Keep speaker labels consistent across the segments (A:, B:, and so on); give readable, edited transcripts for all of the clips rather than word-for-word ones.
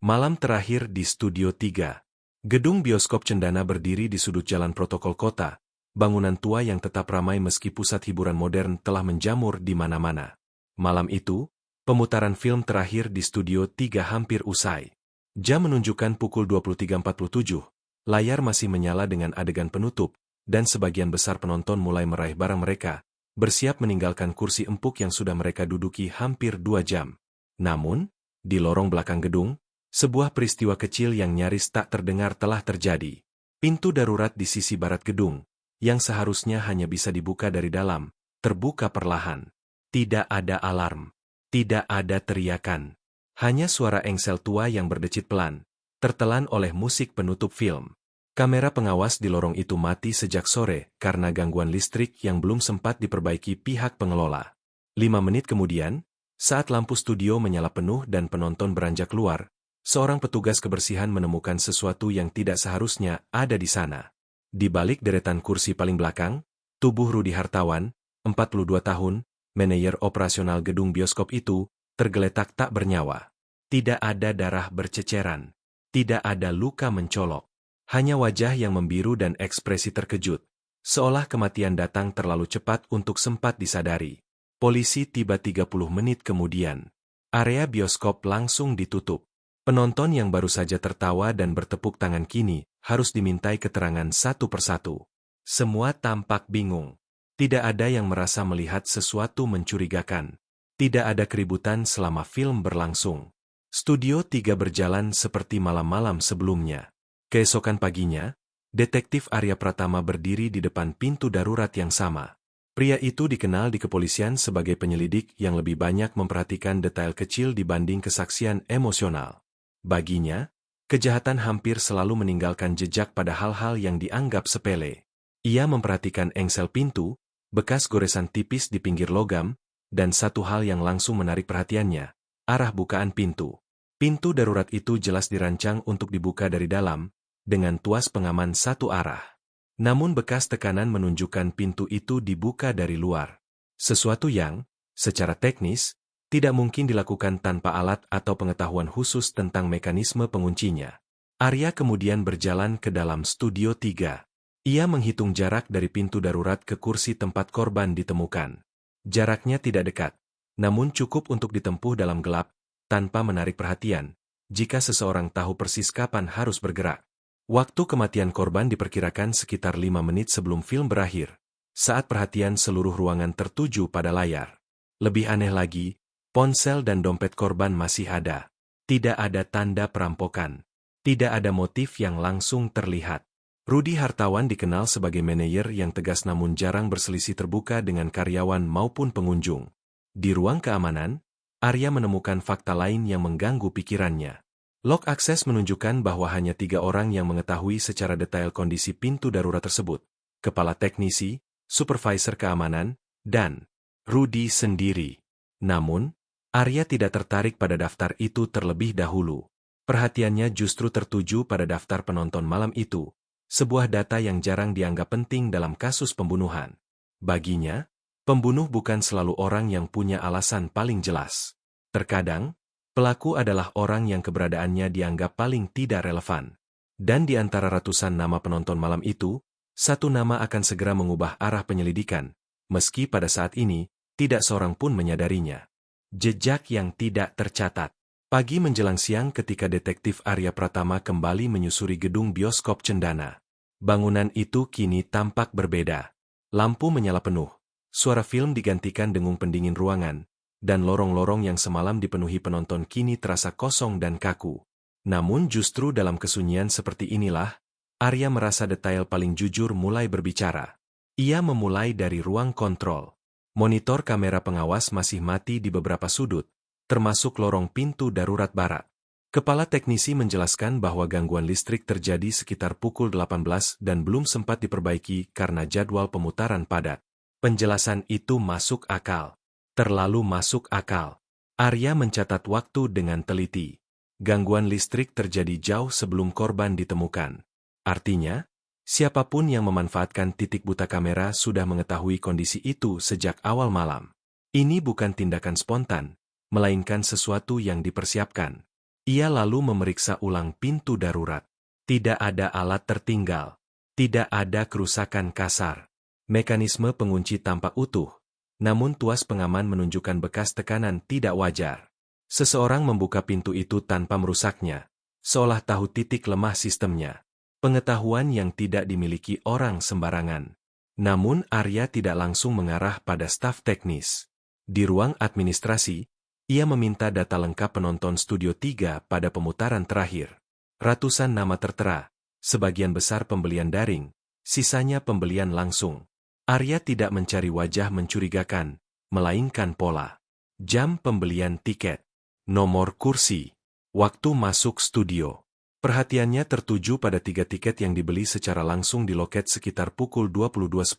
A: Malam terakhir di Studio 3. Gedung bioskop Cendana berdiri di sudut jalan protokol kota, bangunan tua yang tetap ramai meski pusat hiburan modern telah menjamur di mana-mana. Malam itu, pemutaran film terakhir di Studio 3 hampir usai. Jam menunjukkan pukul 23.47, layar masih menyala dengan adegan penutup, dan sebagian besar penonton mulai meraih barang mereka, bersiap meninggalkan kursi empuk yang sudah mereka duduki hampir 2 jam. Namun, di lorong belakang gedung, sebuah peristiwa kecil yang nyaris tak terdengar telah terjadi. Pintu darurat di sisi barat gedung, yang seharusnya hanya bisa dibuka dari dalam, terbuka perlahan. Tidak ada alarm. Tidak ada teriakan. Hanya suara engsel tua yang berdecit pelan, tertelan oleh musik penutup film. Kamera pengawas di lorong itu mati sejak sore karena gangguan listrik yang belum sempat diperbaiki pihak pengelola. 5 menit kemudian, saat lampu studio menyala penuh dan penonton beranjak keluar, seorang petugas kebersihan menemukan sesuatu yang tidak seharusnya ada di sana. Di balik deretan kursi paling belakang, tubuh Rudi Hartawan, 42 tahun, manajer operasional gedung bioskop itu, tergeletak tak bernyawa. Tidak ada darah berceceran. Tidak ada luka mencolok. Hanya wajah yang membiru dan ekspresi terkejut. Seolah kematian datang terlalu cepat untuk sempat disadari. Polisi tiba 30 menit kemudian. Area bioskop langsung ditutup. Penonton yang baru saja tertawa dan bertepuk tangan kini harus dimintai keterangan satu persatu. Semua tampak bingung. Tidak ada yang merasa melihat sesuatu mencurigakan. Tidak ada keributan selama film berlangsung. Studio 3 berjalan seperti malam-malam sebelumnya. Keesokan paginya, Detektif Arya Pratama berdiri di depan pintu darurat yang sama. Pria itu dikenal di kepolisian sebagai penyelidik yang lebih banyak memperhatikan detail kecil dibanding kesaksian emosional. Baginya, kejahatan hampir selalu meninggalkan jejak pada hal-hal yang dianggap sepele. Ia memperhatikan engsel pintu, bekas goresan tipis di pinggir logam, dan satu hal yang langsung menarik perhatiannya, arah bukaan pintu. Pintu darurat itu jelas dirancang untuk dibuka dari dalam, dengan tuas pengaman satu arah. Namun bekas tekanan menunjukkan pintu itu dibuka dari luar. Sesuatu yang, secara teknis, tidak mungkin dilakukan tanpa alat atau pengetahuan khusus tentang mekanisme penguncinya. Arya kemudian berjalan ke dalam Studio 3. Ia menghitung jarak dari pintu darurat ke kursi tempat korban ditemukan. Jaraknya tidak dekat, namun cukup untuk ditempuh dalam gelap, tanpa menarik perhatian, jika seseorang tahu persis kapan harus bergerak. Waktu kematian korban diperkirakan sekitar 5 menit sebelum film berakhir, saat perhatian seluruh ruangan tertuju pada layar. Lebih aneh lagi, ponsel dan dompet korban masih ada. Tidak ada tanda perampokan. Tidak ada motif yang langsung terlihat. Rudi Hartawan dikenal sebagai manajer yang tegas namun jarang berselisih terbuka dengan karyawan maupun pengunjung. Di ruang keamanan, Arya menemukan fakta lain yang mengganggu pikirannya. Log akses menunjukkan bahwa hanya 3 orang yang mengetahui secara detail kondisi pintu darurat tersebut. Kepala teknisi, supervisor keamanan, dan Rudi sendiri. Namun, Arya tidak tertarik pada daftar itu terlebih dahulu. Perhatiannya justru tertuju pada daftar penonton malam itu, sebuah data yang jarang dianggap penting dalam kasus pembunuhan. Baginya, pembunuh bukan selalu orang yang punya alasan paling jelas. Terkadang, pelaku adalah orang yang keberadaannya dianggap paling tidak relevan. Dan di antara ratusan nama penonton malam itu, satu nama akan segera mengubah arah penyelidikan, meski pada saat ini, tidak seorang pun menyadarinya. Jejak yang tidak tercatat. Pagi menjelang siang ketika Detektif Arya Pratama kembali menyusuri gedung bioskop Cendana. Bangunan itu kini tampak berbeda. Lampu menyala penuh. Suara film digantikan dengung pendingin ruangan, dan lorong-lorong yang semalam dipenuhi penonton kini terasa kosong dan kaku. Namun justru dalam kesunyian seperti inilah, Arya merasa detail paling jujur mulai berbicara. Ia memulai dari ruang kontrol. Monitor kamera pengawas masih mati di beberapa sudut, termasuk lorong pintu darurat barat. Kepala teknisi menjelaskan bahwa gangguan listrik terjadi sekitar pukul 18 dan belum sempat diperbaiki karena jadwal pemutaran padat. Penjelasan itu masuk akal. Terlalu masuk akal. Arya mencatat waktu dengan teliti. Gangguan listrik terjadi jauh sebelum korban ditemukan. Artinya, siapapun yang memanfaatkan titik buta kamera sudah mengetahui kondisi itu sejak awal malam. Ini bukan tindakan spontan, melainkan sesuatu yang dipersiapkan. Ia lalu memeriksa ulang pintu darurat. Tidak ada alat tertinggal. Tidak ada kerusakan kasar. Mekanisme pengunci tampak utuh. Namun tuas pengaman menunjukkan bekas tekanan tidak wajar. Seseorang membuka pintu itu tanpa merusaknya. Seolah tahu titik lemah sistemnya. Pengetahuan yang tidak dimiliki orang sembarangan. Namun Arya tidak langsung mengarah pada staf teknis. Di ruang administrasi, ia meminta data lengkap penonton Studio 3 pada pemutaran terakhir. Ratusan nama tertera, sebagian besar pembelian daring, sisanya pembelian langsung. Arya tidak mencari wajah mencurigakan, melainkan pola. Jam pembelian tiket, nomor kursi, waktu masuk studio. Perhatiannya tertuju pada 3 tiket yang dibeli secara langsung di loket sekitar pukul 22.10,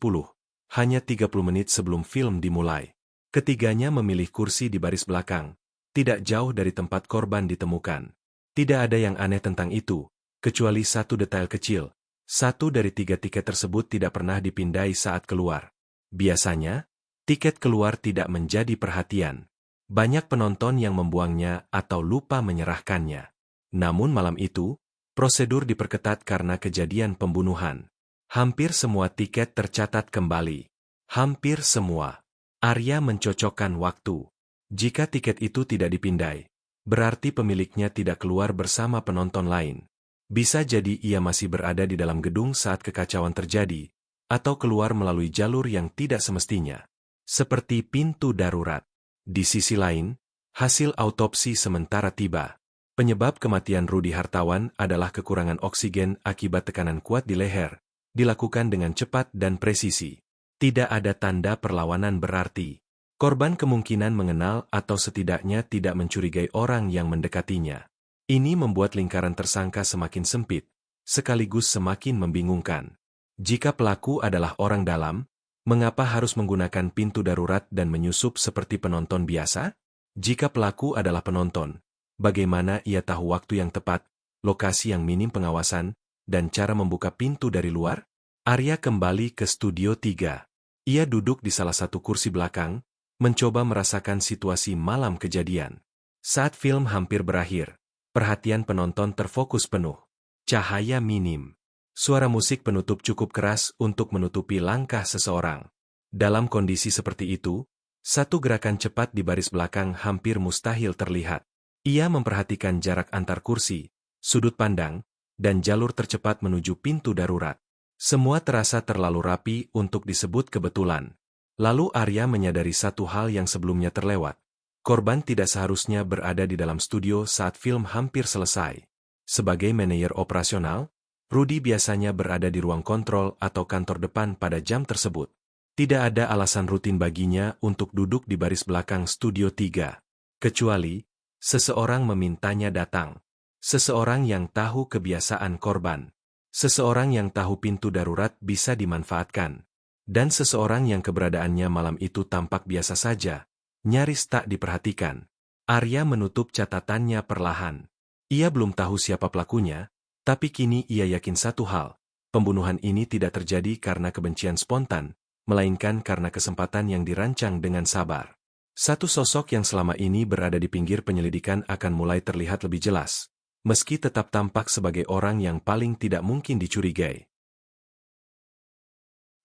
A: hanya 30 menit sebelum film dimulai. Ketiganya memilih kursi di baris belakang, tidak jauh dari tempat korban ditemukan. Tidak ada yang aneh tentang itu, kecuali satu detail kecil. 1 dari 3 tiket tersebut tidak pernah dipindai saat keluar. Biasanya, tiket keluar tidak menjadi perhatian. Banyak penonton yang membuangnya atau lupa menyerahkannya. Namun malam itu, prosedur diperketat karena kejadian pembunuhan. Hampir semua tiket tercatat kembali. Hampir semua. Arya mencocokkan waktu. Jika tiket itu tidak dipindai, berarti pemiliknya tidak keluar bersama penonton lain. Bisa jadi ia masih berada di dalam gedung saat kekacauan terjadi, atau keluar melalui jalur yang tidak semestinya. Seperti pintu darurat. Di sisi lain, hasil autopsi sementara tiba. Penyebab kematian Rudi Hartawan adalah kekurangan oksigen akibat tekanan kuat di leher, dilakukan dengan cepat dan presisi. Tidak ada tanda perlawanan berarti. Korban kemungkinan mengenal atau setidaknya tidak mencurigai orang yang mendekatinya. Ini membuat lingkaran tersangka semakin sempit, sekaligus semakin membingungkan. Jika pelaku adalah orang dalam, mengapa harus menggunakan pintu darurat dan menyusup seperti penonton biasa? Jika pelaku adalah penonton, bagaimana ia tahu waktu yang tepat, lokasi yang minim pengawasan, dan cara membuka pintu dari luar? Arya kembali ke Studio 3. Ia duduk di salah satu kursi belakang, mencoba merasakan situasi malam kejadian. Saat film hampir berakhir, perhatian penonton terfokus penuh. Cahaya minim. Suara musik penutup cukup keras untuk menutupi langkah seseorang. Dalam kondisi seperti itu, satu gerakan cepat di baris belakang hampir mustahil terlihat. Ia memperhatikan jarak antar kursi, sudut pandang, dan jalur tercepat menuju pintu darurat. Semua terasa terlalu rapi untuk disebut kebetulan. Lalu Arya menyadari satu hal yang sebelumnya terlewat. Korban tidak seharusnya berada di dalam studio saat film hampir selesai. Sebagai manajer operasional, Rudi biasanya berada di ruang kontrol atau kantor depan pada jam tersebut. Tidak ada alasan rutin baginya untuk duduk di baris belakang Studio 3. Kecuali seseorang memintanya datang. Seseorang yang tahu kebiasaan korban. Seseorang yang tahu pintu darurat bisa dimanfaatkan. Dan seseorang yang keberadaannya malam itu tampak biasa saja, nyaris tak diperhatikan. Arya menutup catatannya perlahan. Ia belum tahu siapa pelakunya, tapi kini ia yakin satu hal. Pembunuhan ini tidak terjadi karena kebencian spontan, melainkan karena kesempatan yang dirancang dengan sabar. Satu sosok yang selama ini berada di pinggir penyelidikan akan mulai terlihat lebih jelas, meski tetap tampak sebagai orang yang paling tidak mungkin dicurigai.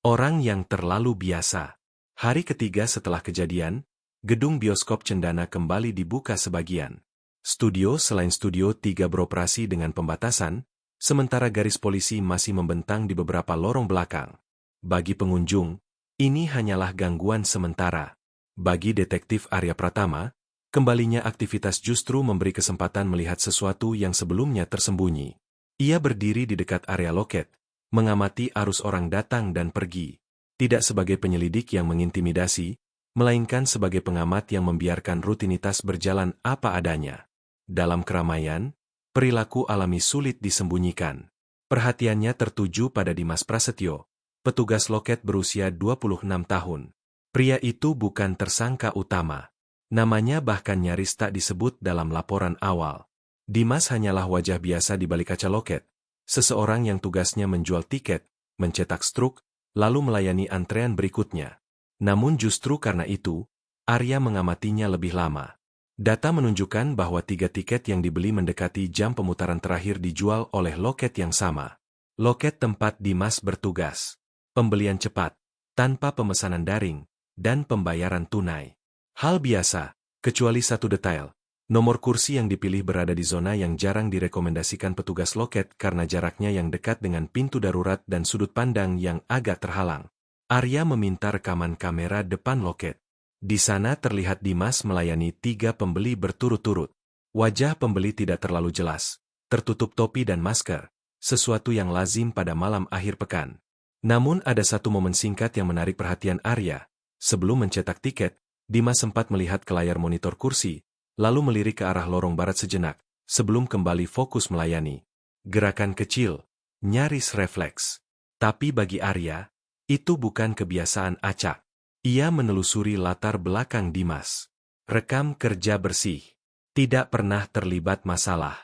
A: Orang yang terlalu biasa. Hari ketiga setelah kejadian, gedung bioskop Cendana kembali dibuka sebagian. Studio selain Studio 3 beroperasi dengan pembatasan, sementara garis polisi masih membentang di beberapa lorong belakang. Bagi pengunjung, ini hanyalah gangguan sementara. Bagi detektif Arya Pratama, kembalinya aktivitas justru memberi kesempatan melihat sesuatu yang sebelumnya tersembunyi. Ia berdiri di dekat area loket, mengamati arus orang datang dan pergi. Tidak sebagai penyelidik yang mengintimidasi, melainkan sebagai pengamat yang membiarkan rutinitas berjalan apa adanya. Dalam keramaian, perilaku alami sulit disembunyikan. Perhatiannya tertuju pada Dimas Prasetyo, petugas loket berusia 26 tahun. Pria itu bukan tersangka utama. Namanya bahkan nyaris tak disebut dalam laporan awal. Dimas hanyalah wajah biasa di balik kaca loket. Seseorang yang tugasnya menjual tiket, mencetak struk, lalu melayani antrean berikutnya. Namun justru karena itu, Arya mengamatinya lebih lama. Data menunjukkan bahwa 3 tiket yang dibeli mendekati jam pemutaran terakhir dijual oleh loket yang sama. Loket tempat Dimas bertugas. Pembelian cepat, tanpa pemesanan daring, dan pembayaran tunai. Hal biasa, kecuali satu detail. Nomor kursi yang dipilih berada di zona yang jarang direkomendasikan petugas loket karena jaraknya yang dekat dengan pintu darurat dan sudut pandang yang agak terhalang. Arya meminta rekaman kamera depan loket. Di sana terlihat Dimas melayani 3 pembeli berturut-turut. Wajah pembeli tidak terlalu jelas, tertutup topi dan masker, sesuatu yang lazim pada malam akhir pekan. Namun ada satu momen singkat yang menarik perhatian Arya. Sebelum mencetak tiket, Dimas sempat melihat ke layar monitor kursi, lalu melirik ke arah lorong barat sejenak, sebelum kembali fokus melayani. Gerakan kecil, nyaris refleks. Tapi bagi Arya, itu bukan kebiasaan acak. Ia menelusuri latar belakang Dimas. Rekam kerja bersih. Tidak pernah terlibat masalah.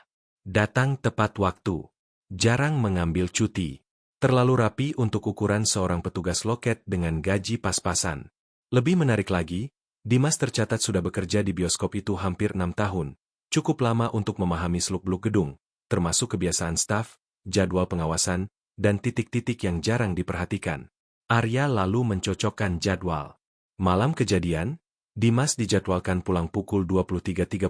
A: Datang tepat waktu. Jarang mengambil cuti. Terlalu rapi untuk ukuran seorang petugas loket dengan gaji pas-pasan. Lebih menarik lagi, Dimas tercatat sudah bekerja di bioskop itu hampir 6 tahun. Cukup lama untuk memahami seluk-beluk gedung, termasuk kebiasaan staf, jadwal pengawasan, dan titik-titik yang jarang diperhatikan. Arya lalu mencocokkan jadwal. Malam kejadian, Dimas dijadwalkan pulang pukul 23.30,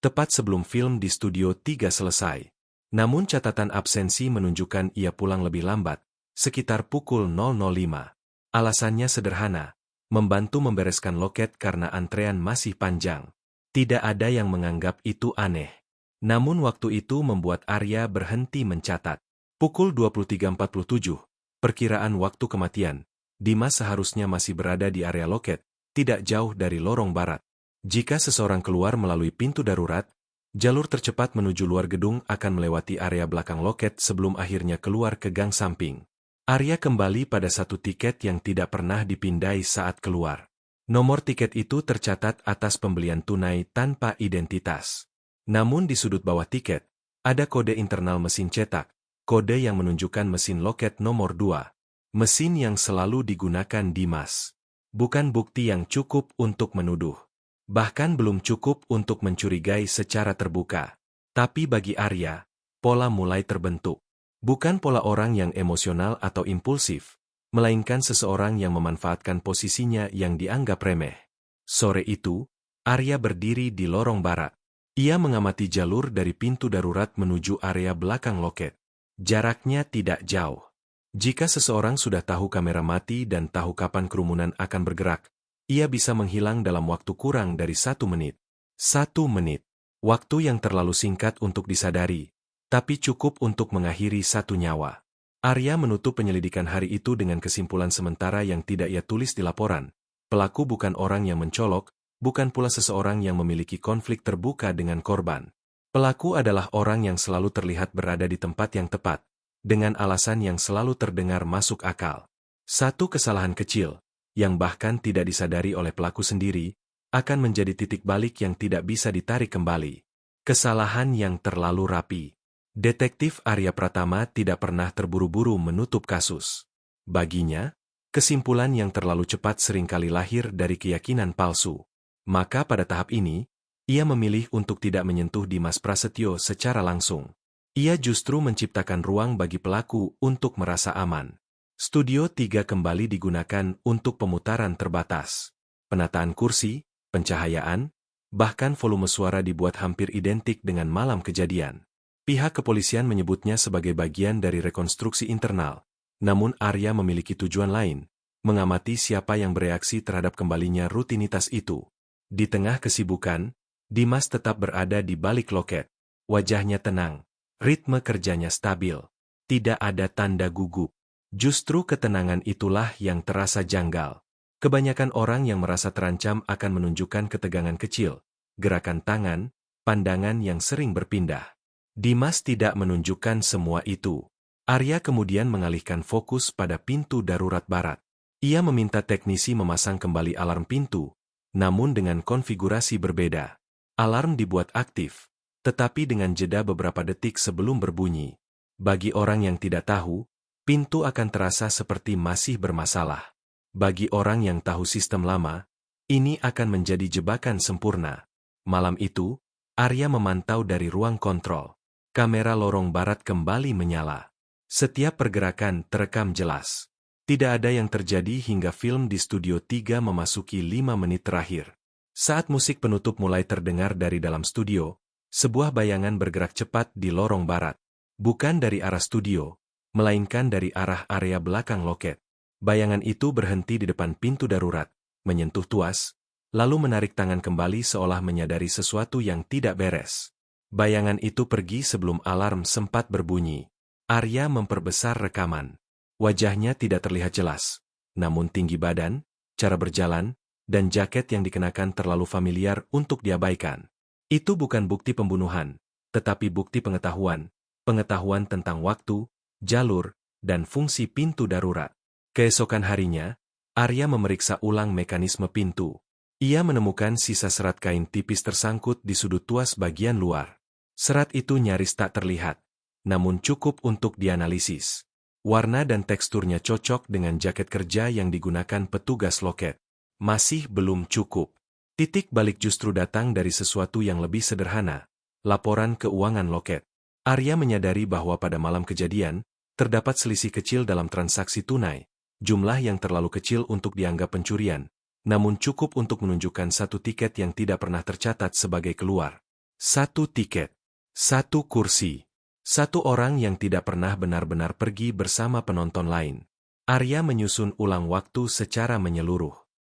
A: tepat sebelum film di Studio 3 selesai. Namun catatan absensi menunjukkan ia pulang lebih lambat, sekitar pukul 00.05. Alasannya sederhana, membantu membereskan loket karena antrean masih panjang. Tidak ada yang menganggap itu aneh. Namun waktu itu membuat Arya berhenti mencatat. Pukul 23.47. Perkiraan waktu kematian, Dimas seharusnya masih berada di area loket, tidak jauh dari lorong barat. Jika seseorang keluar melalui pintu darurat, jalur tercepat menuju luar gedung akan melewati area belakang loket sebelum akhirnya keluar ke gang samping. Arya kembali pada satu tiket yang tidak pernah dipindai saat keluar. Nomor tiket itu tercatat atas pembelian tunai tanpa identitas. Namun di sudut bawah tiket, ada kode internal mesin cetak. Kode yang menunjukkan mesin loket nomor 2. Mesin yang selalu digunakan Dimas. Bukan bukti yang cukup untuk menuduh. Bahkan belum cukup untuk mencurigai secara terbuka. Tapi bagi Arya, pola mulai terbentuk. Bukan pola orang yang emosional atau impulsif, melainkan seseorang yang memanfaatkan posisinya yang dianggap remeh. Sore itu, Arya berdiri di lorong barat. Ia mengamati jalur dari pintu darurat menuju area belakang loket. Jaraknya tidak jauh. Jika seseorang sudah tahu kamera mati dan tahu kapan kerumunan akan bergerak, ia bisa menghilang dalam waktu kurang dari 1 menit. 1 menit. Waktu yang terlalu singkat untuk disadari, tapi cukup untuk mengakhiri 1 nyawa. Arya menutup penyelidikan hari itu dengan kesimpulan sementara yang tidak ia tulis di laporan. Pelaku bukan orang yang mencolok, bukan pula seseorang yang memiliki konflik terbuka dengan korban. Pelaku adalah orang yang selalu terlihat berada di tempat yang tepat, dengan alasan yang selalu terdengar masuk akal. Satu kesalahan kecil, yang bahkan tidak disadari oleh pelaku sendiri, akan menjadi titik balik yang tidak bisa ditarik kembali. Kesalahan yang terlalu rapi. Detektif Arya Pratama tidak pernah terburu-buru menutup kasus. Baginya, kesimpulan yang terlalu cepat seringkali lahir dari keyakinan palsu. Maka pada tahap ini, ia memilih untuk tidak menyentuh Dimas Prasetyo secara langsung. Ia justru menciptakan ruang bagi pelaku untuk merasa aman. Studio 3 kembali digunakan untuk pemutaran terbatas. Penataan kursi, pencahayaan, bahkan volume suara dibuat hampir identik dengan malam kejadian. Pihak kepolisian menyebutnya sebagai bagian dari rekonstruksi internal. Namun Arya memiliki tujuan lain, mengamati siapa yang bereaksi terhadap kembalinya rutinitas itu. Di tengah kesibukan, Dimas tetap berada di balik loket. Wajahnya tenang, ritme kerjanya stabil. Tidak ada tanda gugup. Justru ketenangan itulah yang terasa janggal. Kebanyakan orang yang merasa terancam akan menunjukkan ketegangan kecil, gerakan tangan, pandangan yang sering berpindah. Dimas tidak menunjukkan semua itu. Arya kemudian mengalihkan fokus pada pintu darurat barat. Ia meminta teknisi memasang kembali alarm pintu, namun dengan konfigurasi berbeda. Alarm dibuat aktif, tetapi dengan jeda beberapa detik sebelum berbunyi. Bagi orang yang tidak tahu, pintu akan terasa seperti masih bermasalah. Bagi orang yang tahu sistem lama, ini akan menjadi jebakan sempurna. Malam itu, Arya memantau dari ruang kontrol. Kamera lorong barat kembali menyala. Setiap pergerakan terekam jelas. Tidak ada yang terjadi hingga film di Studio 3 memasuki 5 menit terakhir. Saat musik penutup mulai terdengar dari dalam studio, sebuah bayangan bergerak cepat di lorong barat. Bukan dari arah studio, melainkan dari arah area belakang loket. Bayangan itu berhenti di depan pintu darurat, menyentuh tuas, lalu menarik tangan kembali seolah menyadari sesuatu yang tidak beres. Bayangan itu pergi sebelum alarm sempat berbunyi. Arya memperbesar rekaman. Wajahnya tidak terlihat jelas, namun tinggi badan, cara berjalan, dan jaket yang dikenakan terlalu familiar untuk diabaikan. Itu bukan bukti pembunuhan, tetapi bukti pengetahuan tentang waktu, jalur, dan fungsi pintu darurat. Keesokan harinya, Arya memeriksa ulang mekanisme pintu. Ia menemukan sisa serat kain tipis tersangkut di sudut tuas bagian luar. Serat itu nyaris tak terlihat, namun cukup untuk dianalisis. Warna dan teksturnya cocok dengan jaket kerja yang digunakan petugas loket. Masih belum cukup. Titik balik justru datang dari sesuatu yang lebih sederhana, laporan keuangan loket. Arya menyadari bahwa pada malam kejadian, terdapat selisih kecil dalam transaksi tunai, jumlah yang terlalu kecil untuk dianggap pencurian, namun cukup untuk menunjukkan satu tiket yang tidak pernah tercatat sebagai keluar. Satu tiket, satu kursi, satu orang yang tidak pernah benar-benar pergi bersama penonton lain. Arya menyusun ulang waktu secara menyeluruh.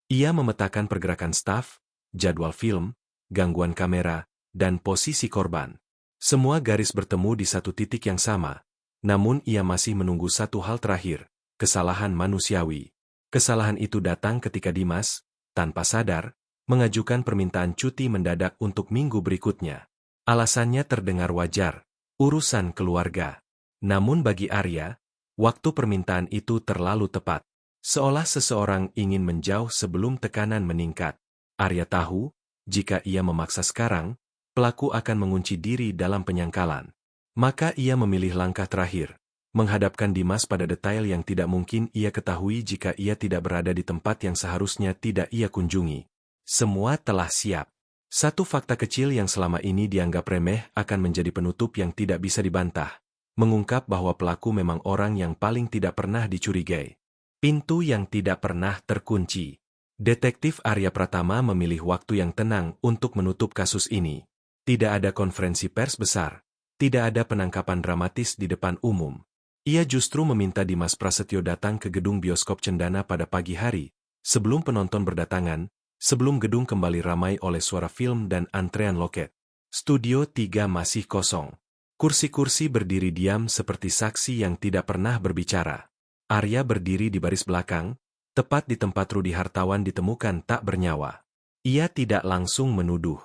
A: Ia memetakan pergerakan staf, jadwal film, gangguan kamera, dan posisi korban. Semua garis bertemu di satu titik yang sama, namun ia masih menunggu satu hal terakhir, kesalahan manusiawi. Kesalahan itu datang ketika Dimas, tanpa sadar, mengajukan permintaan cuti mendadak untuk minggu berikutnya. Alasannya terdengar wajar, urusan keluarga. Namun bagi Arya, waktu permintaan itu terlalu tepat. Seolah seseorang ingin menjauh sebelum tekanan meningkat. Arya tahu, jika ia memaksa sekarang, pelaku akan mengunci diri dalam penyangkalan. Maka ia memilih langkah terakhir, menghadapkan Dimas pada detail yang tidak mungkin ia ketahui jika ia tidak berada di tempat yang seharusnya tidak ia kunjungi. Semua telah siap. Satu fakta kecil yang selama ini dianggap remeh akan menjadi penutup yang tidak bisa dibantah, mengungkap bahwa pelaku memang orang yang paling tidak pernah dicurigai. Pintu yang tidak pernah terkunci. Detektif Arya Pratama memilih waktu yang tenang untuk menutup kasus ini. Tidak ada konferensi pers besar. Tidak ada penangkapan dramatis di depan umum. Ia justru meminta Dimas Prasetyo datang ke gedung bioskop Cendana pada pagi hari, sebelum penonton berdatangan, sebelum gedung kembali ramai oleh suara film dan antrean loket. Studio 3 masih kosong. Kursi-kursi berdiri diam seperti saksi yang tidak pernah berbicara. Arya berdiri di baris belakang, tepat di tempat Rudi Hartawan ditemukan tak bernyawa. Ia tidak langsung menuduh.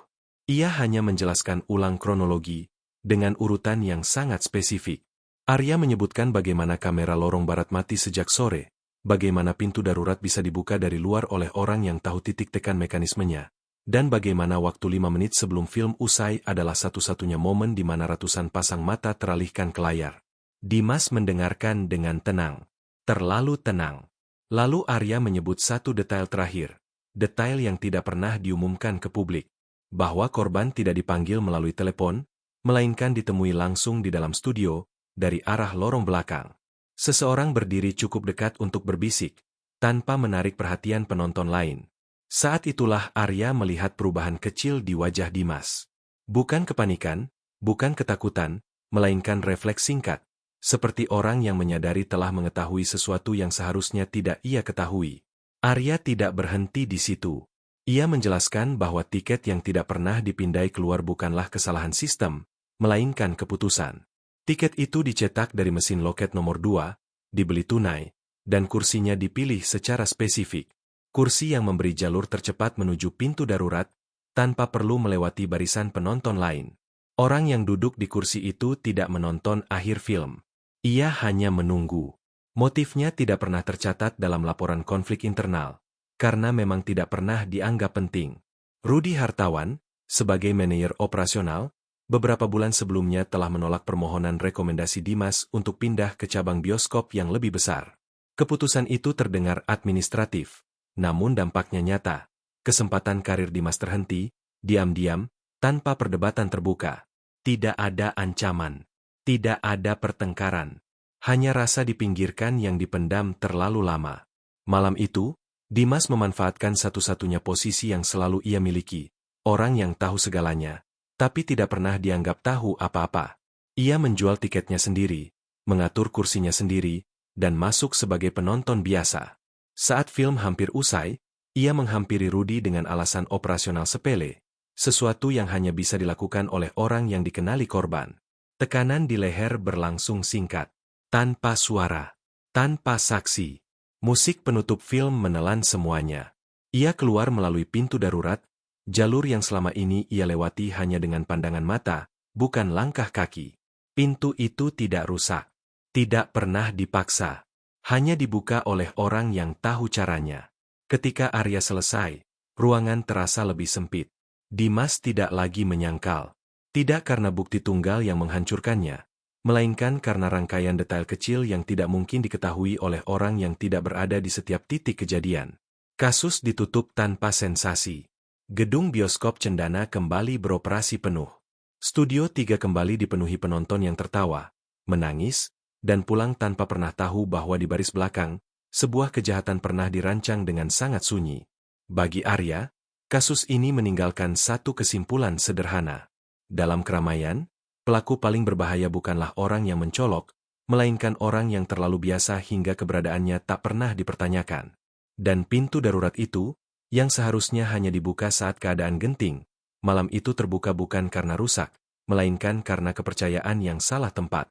A: Ia hanya menjelaskan ulang kronologi, dengan urutan yang sangat spesifik. Arya menyebutkan bagaimana kamera lorong barat mati sejak sore, bagaimana pintu darurat bisa dibuka dari luar oleh orang yang tahu titik tekan mekanismenya, dan bagaimana waktu 5 menit sebelum film usai adalah satu-satunya momen di mana ratusan pasang mata teralihkan ke layar. Dimas mendengarkan dengan tenang. Terlalu tenang. Lalu Arya menyebut satu detail terakhir. Detail yang tidak pernah diumumkan ke publik. Bahwa korban tidak dipanggil melalui telepon, melainkan ditemui langsung di dalam studio, dari arah lorong belakang. Seseorang berdiri cukup dekat untuk berbisik, tanpa menarik perhatian penonton lain. Saat itulah Arya melihat perubahan kecil di wajah Dimas. Bukan kepanikan, bukan ketakutan, melainkan refleks singkat. Seperti orang yang menyadari telah mengetahui sesuatu yang seharusnya tidak ia ketahui. Arya tidak berhenti di situ. Ia menjelaskan bahwa tiket yang tidak pernah dipindai keluar bukanlah kesalahan sistem, melainkan keputusan. Tiket itu dicetak dari mesin loket nomor 2, dibeli tunai, dan kursinya dipilih secara spesifik. Kursi yang memberi jalur tercepat menuju pintu darurat, tanpa perlu melewati barisan penonton lain. Orang yang duduk di kursi itu tidak menonton akhir film. Ia hanya menunggu. Motifnya tidak pernah tercatat dalam laporan konflik internal, karena memang tidak pernah dianggap penting. Rudi Hartawan, sebagai manajer operasional, beberapa bulan sebelumnya telah menolak permohonan rekomendasi Dimas untuk pindah ke cabang bioskop yang lebih besar. Keputusan itu terdengar administratif, namun dampaknya nyata. Kesempatan karir Dimas terhenti, diam-diam, tanpa perdebatan terbuka. Tidak ada ancaman. Tidak ada pertengkaran. Hanya rasa dipinggirkan yang dipendam terlalu lama. Malam itu, Dimas memanfaatkan satu-satunya posisi yang selalu ia miliki. Orang yang tahu segalanya, tapi tidak pernah dianggap tahu apa-apa. Ia menjual tiketnya sendiri, mengatur kursinya sendiri, dan masuk sebagai penonton biasa. Saat film hampir usai, ia menghampiri Rudy dengan alasan operasional sepele. Sesuatu yang hanya bisa dilakukan oleh orang yang dikenali korban. Tekanan di leher berlangsung singkat. Tanpa suara. Tanpa saksi. Musik penutup film menelan semuanya. Ia keluar melalui pintu darurat, jalur yang selama ini ia lewati hanya dengan pandangan mata, bukan langkah kaki. Pintu itu tidak rusak. Tidak pernah dipaksa. Hanya dibuka oleh orang yang tahu caranya. Ketika Arya selesai, ruangan terasa lebih sempit. Dimas tidak lagi menyangkal. Tidak karena bukti tunggal yang menghancurkannya, melainkan karena rangkaian detail kecil yang tidak mungkin diketahui oleh orang yang tidak berada di setiap titik kejadian. Kasus ditutup tanpa sensasi. Gedung bioskop Cendana kembali beroperasi penuh. Studio 3 kembali dipenuhi penonton yang tertawa, menangis, dan pulang tanpa pernah tahu bahwa di baris belakang, sebuah kejahatan pernah dirancang dengan sangat sunyi. Bagi Arya, kasus ini meninggalkan satu kesimpulan sederhana. Dalam keramaian, pelaku paling berbahaya bukanlah orang yang mencolok, melainkan orang yang terlalu biasa hingga keberadaannya tak pernah dipertanyakan. Dan pintu darurat itu, yang seharusnya hanya dibuka saat keadaan genting, malam itu terbuka bukan karena rusak, melainkan karena kepercayaan yang salah tempat.